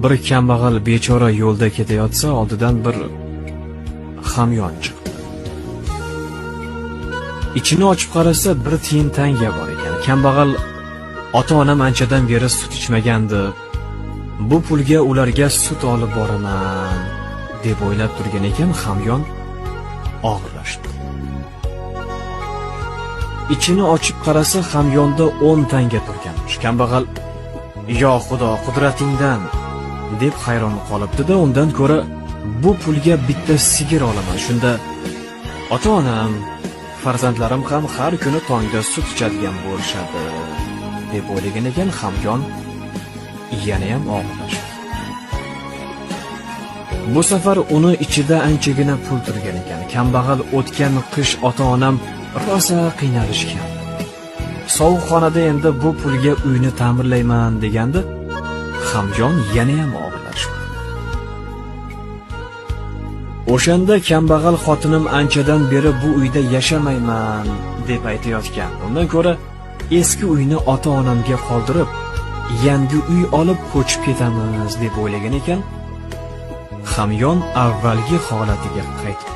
Bir kambag'al bechora yo'lda ketayotsa, oldidan bir hamyon chiqdi. Ichini ochib qarasa, bir tiyin tanga bor ekan. Kambag'al ota-onam anchadan beri sut ichmagandi. Bu pulga ularga sut olib boraman deb o'ylab turgan ekan, hamyon og'irlashdi. Ichini ochib qarasa, hamyonda 10 tanga turganmish. Kambag'al "Yo Xudo, qudratingdan" deb hayron qolibdi-da, undan ko'ra bu pulga bitta sigir olaman. Shunda ota-onam, farzandlarim ham har kuni tongda sut ichadigan bo'lishadi deb o'ylagan ekan, hamyon yana ham og'irlashdi. Bu safar uni ichida anchagina pul turgan ekan. Kambag'al o'tgan qish ota-onam rosa qiynalishgan. Sovuq xonada endi bu pulga uyni ta'mirlayman deganda, hamyon yana ham og'irlashdi. O'shanda kambag'al xotinim anchadan beri bu uyda yashamayman deb aytayotgan. Undan ko'ra eski uyni ota-onamga qoldirib, yangi uy olib ko'chib ketamiz deb o'ylagan ekan, hamyon avvalgi holatiga qaytdi.